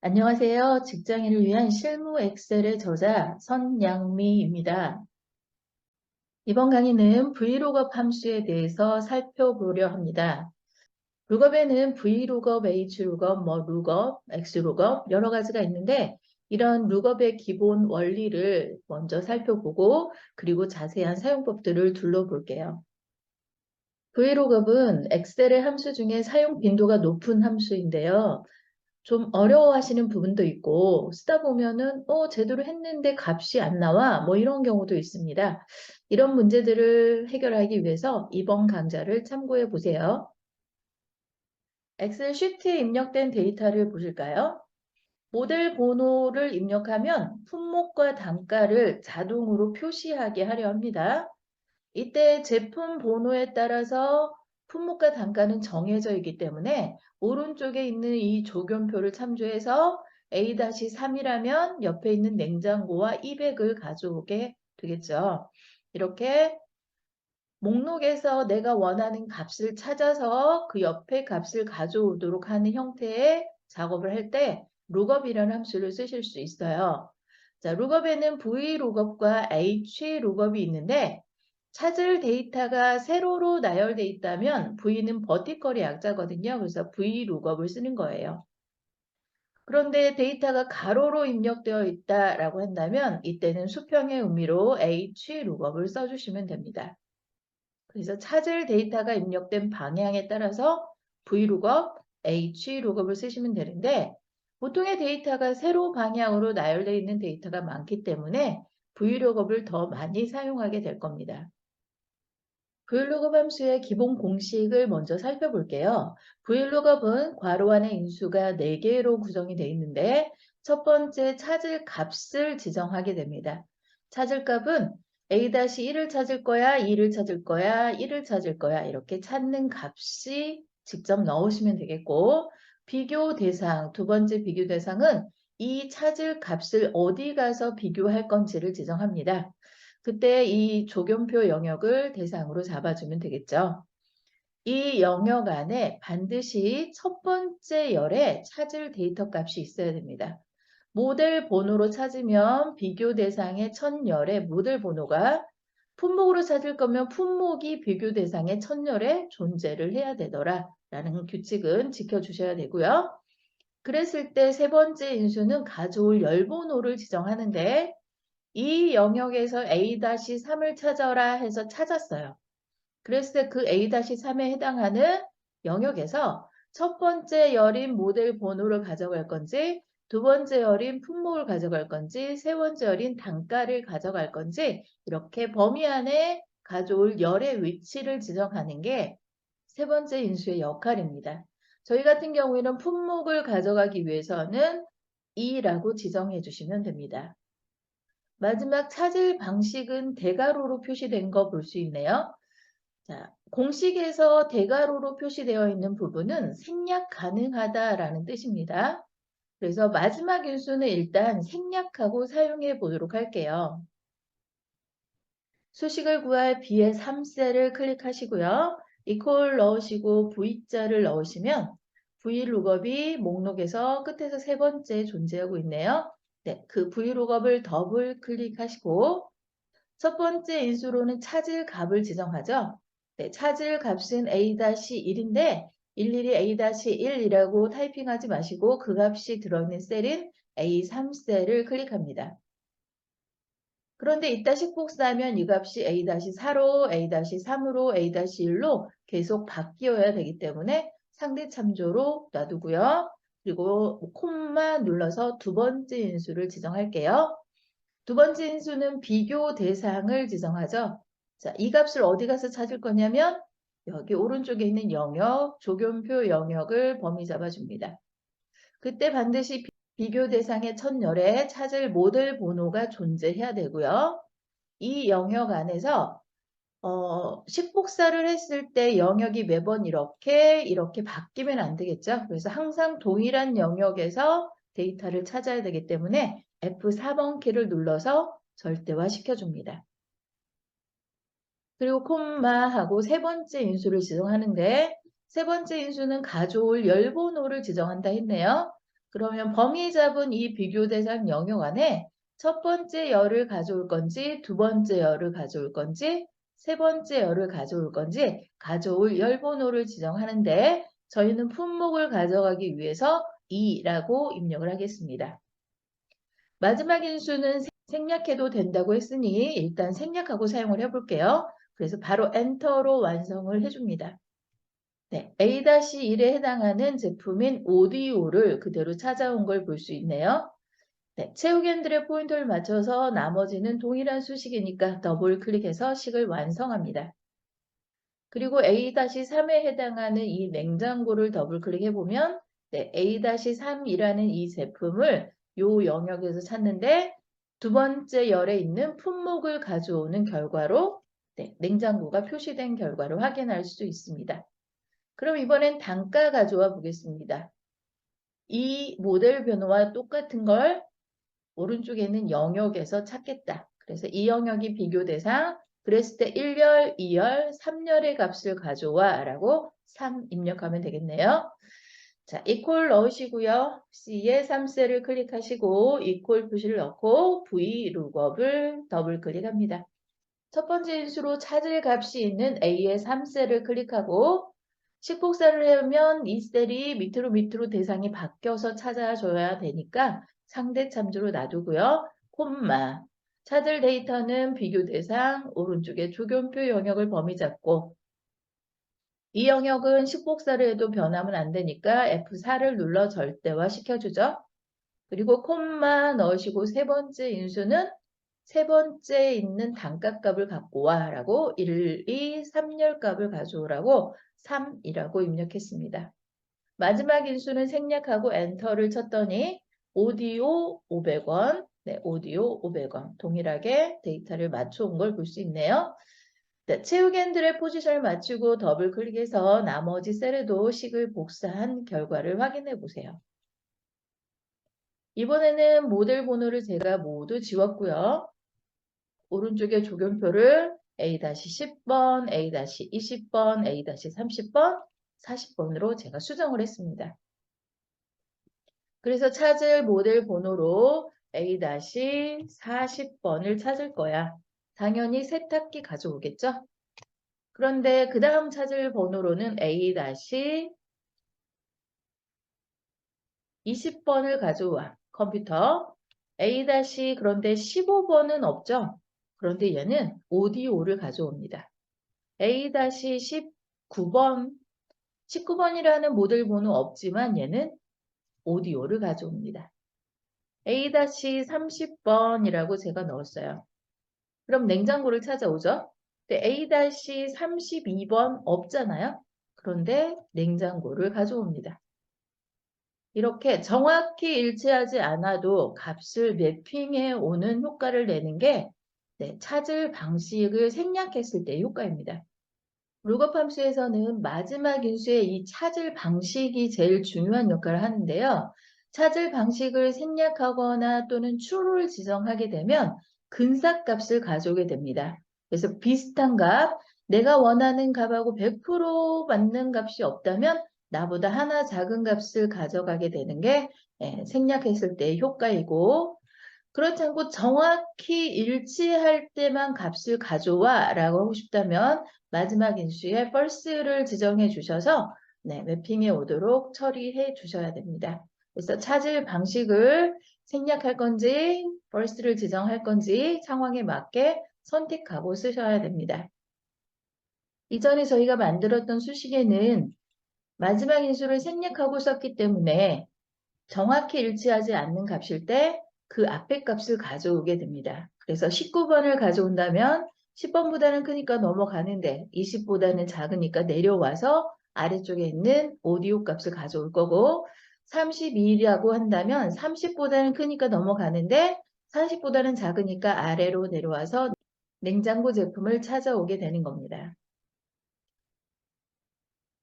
안녕하세요. 직장인을 위한 실무 엑셀의 저자 선양미입니다. 이번 강의는 Vlookup 함수에 대해서 살펴보려 합니다. 룩업에는 Vlookup, Hlookup, lookup, Xlookup 여러 가지가 있는데 이런 룩업의 기본 원리를 먼저 살펴보고 그리고 자세한 사용법들을 둘러볼게요. Vlookup은 엑셀의 함수 중에 사용 빈도가 높은 함수인데요. 좀 어려워하시는 부분도 있고 쓰다 보면은 제대로 했는데 값이 안 나와 뭐 이런 경우도 있습니다. 이런 문제들을 해결하기 위해서 이번 강좌를 참고해 보세요. 엑셀 시트에 입력된 데이터를 보실까요? 모델 번호를 입력하면 품목과 단가를 자동으로 표시하게 하려 합니다. 이때 제품 번호에 따라서 품목과 단가는 정해져 있기 때문에 오른쪽에 있는 이 조견표를 참조해서 A-3이라면 옆에 있는 냉장고와 200을 가져오게 되겠죠. 이렇게 목록에서 내가 원하는 값을 찾아서 그 옆에 값을 가져오도록 하는 형태의 작업을 할 때 룩업이라는 함수를 쓰실 수 있어요. 자, 룩업에는 VLOOKUP과 HLOOKUP이 있는데 찾을 데이터가 세로로 나열되어 있다면 V는 버티컬의 약자거든요. 그래서 VLOOKUP을 쓰는 거예요. 그런데 데이터가 가로로 입력되어 있다라고 한다면 이때는 수평의 의미로 HLOOKUP을 써주시면 됩니다. 그래서 찾을 데이터가 입력된 방향에 따라서 VLOOKUP, HLOOKUP을 쓰시면 되는데 보통의 데이터가 세로 방향으로 나열되어 있는 데이터가 많기 때문에 VLOOKUP을 더 많이 사용하게 될 겁니다. VLOOKUP 함수의 기본 공식을 먼저 살펴볼게요. VLOOKUP은 괄호 안에 인수가 4개로 구성이 되어 있는데 첫 번째 찾을 값을 지정하게 됩니다. 찾을 값은 A-1을 찾을 거야, 2를 찾을 거야, 1을 찾을 거야 이렇게 찾는 값이 직접 넣으시면 되겠고 비교 대상, 두 번째 비교 대상은 이 찾을 값을 어디 가서 비교할 건지를 지정합니다. 그때 이 조견표 영역을 대상으로 잡아주면 되겠죠. 이 영역 안에 반드시 첫 번째 열에 찾을 데이터 값이 있어야 됩니다. 모델 번호로 찾으면 비교 대상의 첫 열에 모델 번호가 품목으로 찾을 거면 품목이 비교 대상의 첫 열에 존재를 해야 되더라 라는 규칙은 지켜주셔야 되고요. 그랬을 때 세 번째 인수는 가져올 열 번호를 지정하는데 이 영역에서 A-3을 찾아라 해서 찾았어요. 그랬을 때 그 A-3에 해당하는 영역에서 첫 번째 열인 모델 번호를 가져갈 건지 두 번째 열인 품목을 가져갈 건지 세 번째 열인 단가를 가져갈 건지 이렇게 범위 안에 가져올 열의 위치를 지정하는 게 세 번째 인수의 역할입니다. 저희 같은 경우에는 품목을 가져가기 위해서는 2라고 지정해 주시면 됩니다. 마지막 찾을 방식은 대괄호로 표시된 거 볼 수 있네요. 자, 공식에서 대괄호로 표시되어 있는 부분은 생략 가능하다라는 뜻입니다. 그래서 마지막 인수는 일단 생략하고 사용해 보도록 할게요. 수식을 구할 B의 3셀을 클릭하시고요. 이퀄 넣으시고 V자를 넣으시면 VLOOKUP이 목록에서 끝에서 세 번째 존재하고 있네요. 네, 그 VLOOKUP을 더블 클릭하시고 첫 번째 인수로는 찾을 값을 지정하죠. 네, 찾을 값은 A-1인데 일일이 A-1이라고 타이핑하지 마시고 그 값이 들어있는 셀인 A3셀을 클릭합니다. 그런데 이따 식복사하면 이 값이 A-4로, A-3으로, A-1로 계속 바뀌어야 되기 때문에 상대 참조로 놔두고요. 그리고 콤마 눌러서 두 번째 인수를 지정할게요. 두 번째 인수는 비교 대상을 지정하죠. 자, 이 값을 어디 가서 찾을 거냐면 여기 오른쪽에 있는 영역, 조견표 영역을 범위 잡아줍니다. 그때 반드시 비교 대상의 첫 열에 찾을 모델 번호가 존재해야 되고요. 이 영역 안에서 식복사를 했을 때 영역이 매번 이렇게 바뀌면 안 되겠죠. 그래서 항상 동일한 영역에서 데이터를 찾아야 되기 때문에 F4번 키를 눌러서 절대화 시켜줍니다. 그리고 콤마하고 세 번째 인수를 지정하는데 세 번째 인수는 가져올 열 번호를 지정한다 했네요. 그러면 범위 잡은 이 비교 대상 영역 안에 첫 번째 열을 가져올 건지, 두 번째 열을 가져올 건지, 세 번째 열을 가져올 건지 가져올 열 번호를 지정하는데 저희는 품목을 가져가기 위해서 2라고 입력을 하겠습니다. 마지막 인수는 생략해도 된다고 했으니 일단 생략하고 사용을 해볼게요. 그래서 바로 엔터로 완성을 해줍니다. 네, A-1에 해당하는 제품인 오디오를 그대로 찾아온 걸 볼 수 있네요. 네, 채우견들의 포인트를 맞춰서 나머지는 동일한 수식이니까 더블 클릭해서 식을 완성합니다. 그리고 A-3에 해당하는 이 냉장고를 더블 클릭해보면 네, A-3이라는 이 제품을 요 영역에서 찾는데 두 번째 열에 있는 품목을 가져오는 결과로 네, 냉장고가 표시된 결과를 확인할 수 있습니다. 그럼 이번엔 단가 가져와 보겠습니다. 이 모델 변호와 똑같은 걸 오른쪽에 있는 영역에서 찾겠다. 그래서 이 영역이 비교 대상, 그랬을 때 1열, 2열, 3열의 값을 가져와 라고 3 입력하면 되겠네요. 자, 이퀄 넣으시고요. C에 3셀을 클릭하시고 이퀄 표시를 넣고 V 룩업을 더블 클릭합니다. 첫 번째 인수로 찾을 값이 있는 A의 3셀을 클릭하고 식복사를 하면 이 셀이 밑으로 대상이 바뀌어서 찾아줘야 되니까 상대 참조로 놔두고요. 콤마. 찾을 데이터는 비교 대상 오른쪽에 조견표 영역을 범위 잡고 이 영역은 식복사를 해도 변하면 안 되니까 F4를 눌러 절대화 시켜주죠. 그리고 콤마 넣으시고 세 번째 인수는 세 번째 있는 단가값을 갖고 와 라고 1, 2, 3열 값을 가져오라고 3이라고 입력했습니다. 마지막 인수는 생략하고 엔터를 쳤더니 오디오 500원, 네, 오디오 500원 동일하게 데이터를 맞춰온 걸 볼 수 있네요. 네, 채우견들의 포지션을 맞추고 더블 클릭해서 나머지 셀에도 식을 복사한 결과를 확인해 보세요. 이번에는 모델 번호를 제가 모두 지웠고요. 오른쪽에 조견표를 A-10번, A-20번, A-30번, 40번으로 제가 수정을 했습니다. 그래서 찾을 모델 번호로 A-40번을 찾을 거야. 당연히 세탁기 가져오겠죠? 그런데 그 다음 찾을 번호로는 A-20번을 가져와. 컴퓨터. 그런데 15번은 없죠? 그런데 얘는 오디오를 가져옵니다. A-19번, 19번이라는 모델 번호 없지만 얘는 오디오를 가져옵니다. A-30번이라고 제가 넣었어요. 그럼 냉장고를 찾아오죠? 근데 A-32번 없잖아요? 그런데 냉장고를 가져옵니다. 이렇게 정확히 일치하지 않아도 값을 매핑해 오는 효과를 내는 게 찾을 방식을 생략했을 때 효과입니다. 룩업 함수에서는 마지막 인수의 이 찾을 방식이 제일 중요한 역할을 하는데요. 찾을 방식을 생략하거나 또는 true를 지정하게 되면 근사값을 가져오게 됩니다. 그래서 비슷한 값, 내가 원하는 값하고 100% 맞는 값이 없다면 나보다 하나 작은 값을 가져가게 되는 게 생략했을 때의 효과이고 그렇지 않고 정확히 일치할 때만 값을 가져와 라고 하고 싶다면 마지막 인수에 false를 지정해 주셔서 매핑해 오도록 처리해 주셔야 됩니다. 그래서 찾을 방식을 생략할 건지 false를 지정할 건지 상황에 맞게 선택하고 쓰셔야 됩니다. 이전에 저희가 만들었던 수식에는 마지막 인수를 생략하고 썼기 때문에 정확히 일치하지 않는 값일 때 그 앞에 값을 가져오게 됩니다. 그래서 19번을 가져온다면 10번보다는 크니까 넘어가는데 20보다는 작으니까 내려와서 아래쪽에 있는 오디오 값을 가져올 거고 32라고 한다면 30보다는 크니까 넘어가는데 40보다는 작으니까 아래로 내려와서 냉장고 제품을 찾아오게 되는 겁니다.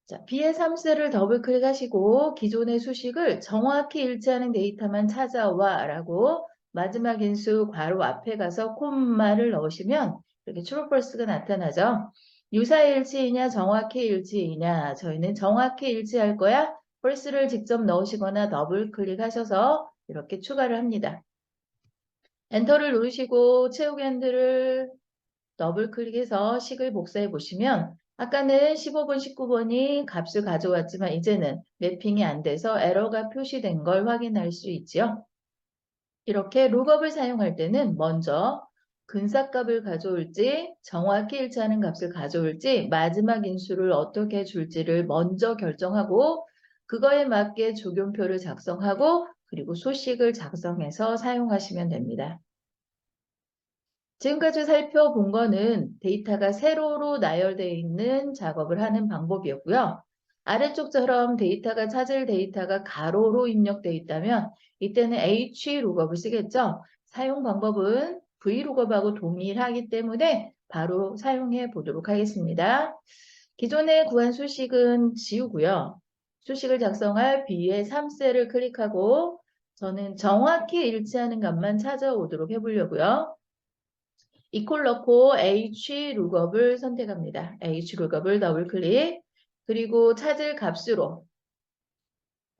자, B의 3셀을 더블 클릭하시고 기존의 수식을 정확히 일치하는 데이터만 찾아와 라고 마지막 인수 괄호 앞에 가서 콤마를 넣으시면 이렇게 true false가 나타나죠. 유사일치이냐 정확히 일치이냐 저희는 정확히 일치할 거야 first를 직접 넣으시거나 더블 클릭하셔서 이렇게 추가를 합니다. 엔터를 누르시고 채우기 핸들을 더블 클릭해서 식을 복사해 보시면 아까는 15번, 19번이 값을 가져왔지만 이제는 매핑이 안 돼서 에러가 표시된 걸 확인할 수 있죠. 이렇게 룩업을 사용할 때는 먼저 근사값을 가져올지 정확히 일치하는 값을 가져올지 마지막 인수를 어떻게 줄지를 먼저 결정하고 그거에 맞게 조견표를 작성하고 그리고 소식을 작성해서 사용하시면 됩니다. 지금까지 살펴본 거는 데이터가 세로로 나열되어 있는 작업을 하는 방법이었고요. 아래쪽처럼 데이터가 찾을 데이터가 가로로 입력되어 있다면 이때는 hlookup을 쓰겠죠. 사용 방법은 vlookup하고 동일하기 때문에 바로 사용해 보도록 하겠습니다. 기존에 구한 수식은 지우고요. 수식을 작성할 B의 3셀을 클릭하고 저는 정확히 일치하는 값만 찾아오도록 해보려고요. 이퀄 넣고 hlookup을 선택합니다. hlookup을 더블클릭 그리고 찾을 값으로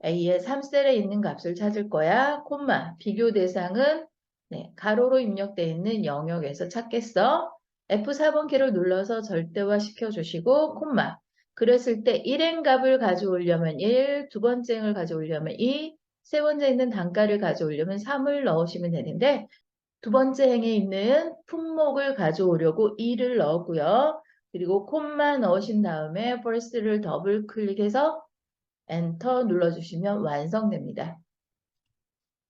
A의 3셀에 있는 값을 찾을 거야. 콤마 비교 대상은 가로로 입력되어 있는 영역에서 찾겠어. F4번 키를 눌러서 절대화 시켜주시고 콤마 그랬을 때 1행 값을 가져오려면 1, 두 번째 행을 가져오려면 2, 세 번째 있는 단가를 가져오려면 3을 넣으시면 되는데 두 번째 행에 있는 품목을 가져오려고 2를 넣었고요. 그리고 콤마 넣으신 다음에 first를 더블 클릭해서 엔터 눌러주시면 완성됩니다.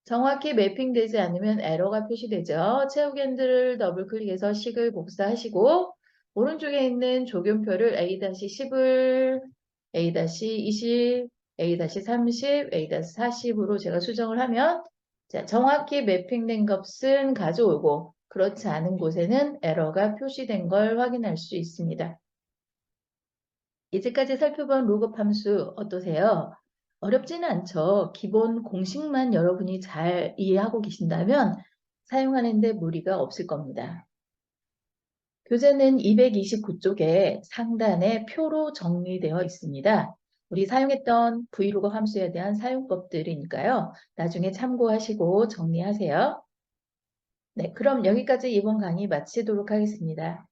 정확히 매핑되지 않으면 에러가 표시되죠. 채우기 핸들을 더블 클릭해서 식을 복사하시고 오른쪽에 있는 조견표를 A-10을 A-20, A-30, A-40으로 제가 수정을 하면 자, 정확히 매핑된 값은 가져오고 그렇지 않은 곳에는 에러가 표시된 걸 확인할 수 있습니다. 이제까지 살펴본 룩업 함수 어떠세요? 어렵지는 않죠. 기본 공식만 여러분이 잘 이해하고 계신다면 사용하는데 무리가 없을 겁니다. 교재는 229쪽에 상단에 표로 정리되어 있습니다. 우리 사용했던 브이로그 함수에 대한 사용법들이니까요. 나중에 참고하시고 정리하세요. 네, 그럼 여기까지 이번 강의 마치도록 하겠습니다.